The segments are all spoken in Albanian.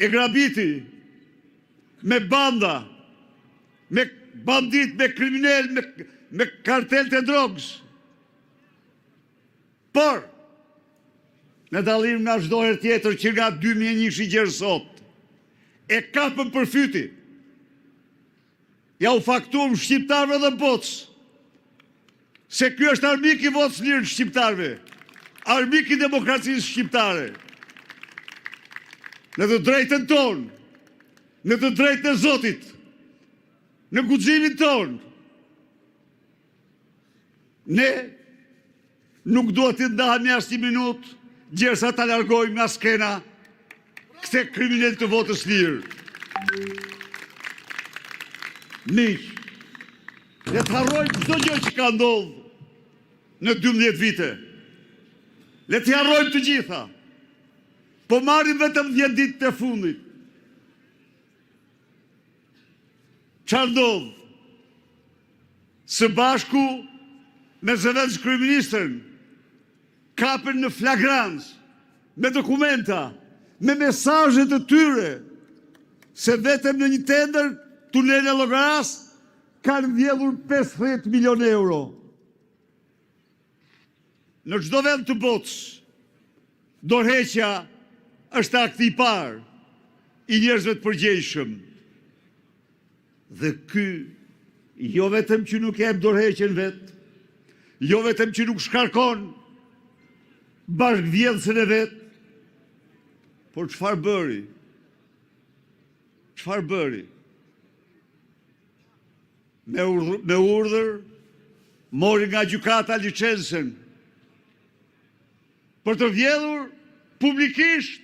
e grabiti, me banda, me bandit, me kriminel, me kartel të drogës. Por, në dalim nga çdo herë tjetër që nga 2001 i gjerë sot, e kapën për fyti. Ja u faktuam shqiptarve dhe botës, se ky është armik i votës lirë shqiptarve, armik i demokracisë shqiptare. Në të drejtën tonë, në të drejtën e Zotit, në guximin tonë, ne nuk duhet të ndahemi as një minutë, gjersa ta largojmë nga skena këtë kriminal të votës lirë. Miq, le të harrojmë çdo gjë që ka ndodhur në 12 vite. Le të harrojmë të gjitha. Po marrim vetëm 10 ditë të fundit. Çfarë ndodh? Së bashku me zëvendës kryeministrin, kapen në flagrancë, me dokumenta, me mesazhe të tyre, se vetëm në një tender tunel e Llogaras kanë vjedhur 50 milion euro. Në çdo vend të botës, dorëheqja është akti i parë i njerëzve të përgjegjshëm. Dhe ky jo vetëm që nuk jep dorëheqjen vet, jo vetëm që nuk shkarkon bashkëvjedhësin e vet, por çfarë bëri? Çfarë bëri? Me urdhër mori nga gjykata licencën për të vjedhur publikisht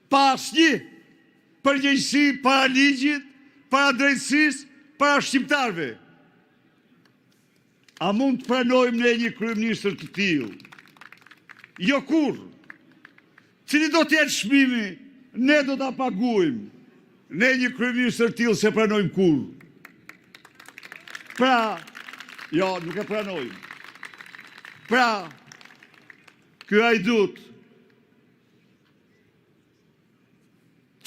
pa asnjë përgjegjësi para ligjit, para drejtësisë, para shqiptarëve. A mund të pranojmë ne një kryeministër të tillë? Jo kurrë. Cili do të jetë çmimi? Ne do ta paguajmë. Ne një kryeministër të tillë se pranojmë kurrë. Pra, jo, nuk e pranojmë. Pra, ky hajdut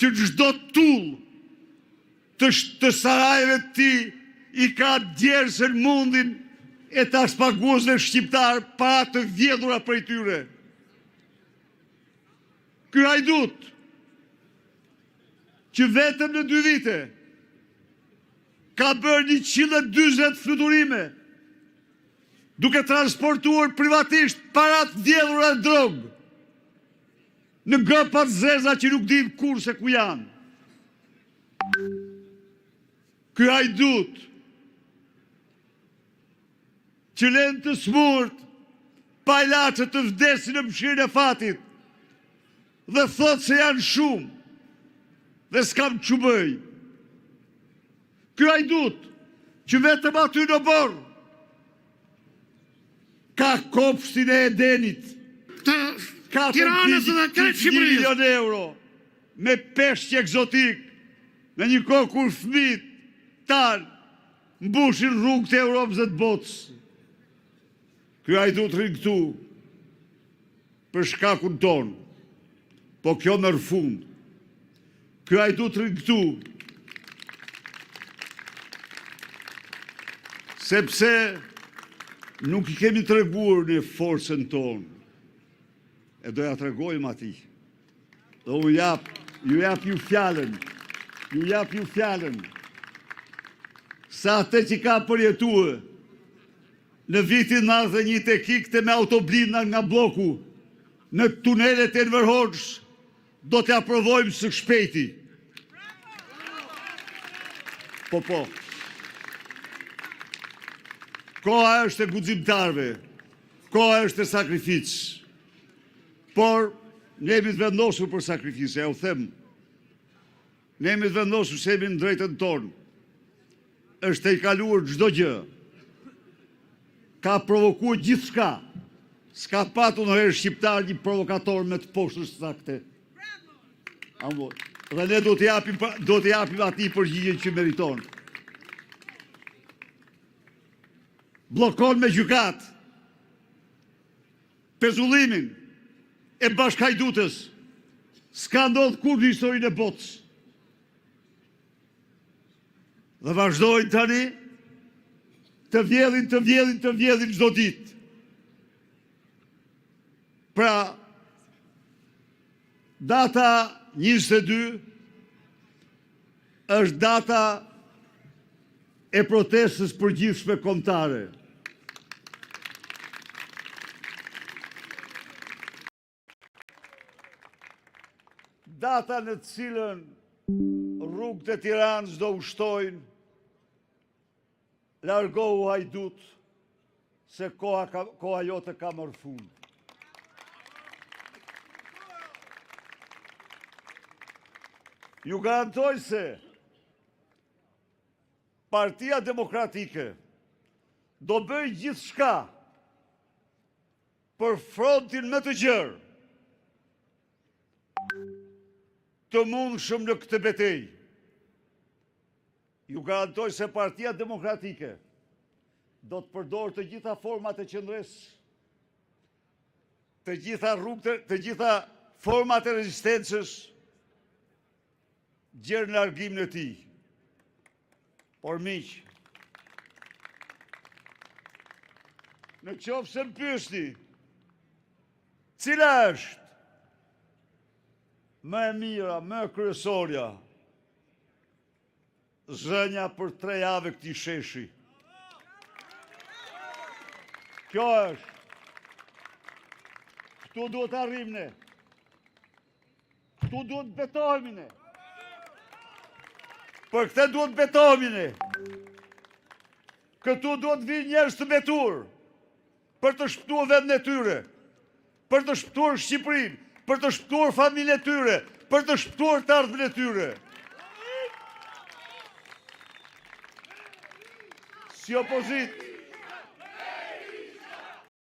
që çdo tull të sarajeve të tij i ka djersën mundin e takspaguesve shqiptar para të vjedhura prej tyre. Ky hajdut që vetëm në 2 vite ka bërë 140 fluturime, duke transportuar privatisht parat vjedhura në drogë, në gëpat zeza që nuk dim kur se ku janë. Ky hajdut që lën të smurt pa ilaçe të vdesin në mshirën e fatit dhe thot se janë shumë dhe s'kam çu bëj. Ky hajdut që vetëm aty në borë ka kopshtin e Edenit, ka Tiranës dhe krejt Shqipërisë, 1 milion euro me peshq egzotik, në një kohë kur fëmijët tanë mbushin rrugët e Europës dhe të botës. Ky hajdut rrin këtu për shkakun ton, po kjo merr fund. Ky hajdut rrin këtu sepse nuk i kemi treguar në forcën tonë. E doja tregojmë atij. Dhe ju jap ju fjalën. Ju jap ju fjalën. Sa atë që ka përjetuar në vitin 91 të kikte me autoblina nga bloku në tunelet e Enver Hoxhës, do të aprovojmë së shpejti. Po. Koha është e guximtarëve, koha është e sakrificës. Por, ne jemi të vendosur për sakrificë, ja u them. Ne jemi të vendosur se jemi në drejtën tonë. Është e i kaluar çdo gjë. Ka provokuar gjithçka. S'ka patur ndonjëherë shqiptar një provokator me të poshtës sakte. Dhe ne do të japim atij përgjigjen që meriton. Bllokon me gjykat pezullimin e bashkhajdutës S'ka ndodhë kur në historinë e botës. Dhe vazhdojnë tani të vjedhin çdo ditë. Pra, data 22 është data e protestës përgjithshme kombëtare. Data në të cilën rrugët e Tiranës do ushtojnë largohu hajdut, se koha jote ka marrë fund. Ju garantoj se Partia Demokratike do bëj gjithçka për frontin më të gjerë të mundshëm në këtë betejë. Ju garantoj se Partia Demokratike do të përdorë të gjitha format e qëndresë, të gjitha format e rezistencës, gjerë në largimin e tij. Por miq, në qoftë se më pyesni, cila është më e mira, më e kryesorja, zënja për 3 javë këtij sheshi. Kjo është. Këtu duhet të arrijmë ne. Këtu duhet të betohemi ne. Për këtë duhet të betohemi ne. Këtu duhet të vinë njerëz të betur për të shpëtuar vendin e tyre, për të shpëtuar Shqipërinë, për të shpëtuar familjen e tyre, për të shpëtuar të ardhmen e tyre. Si opozit,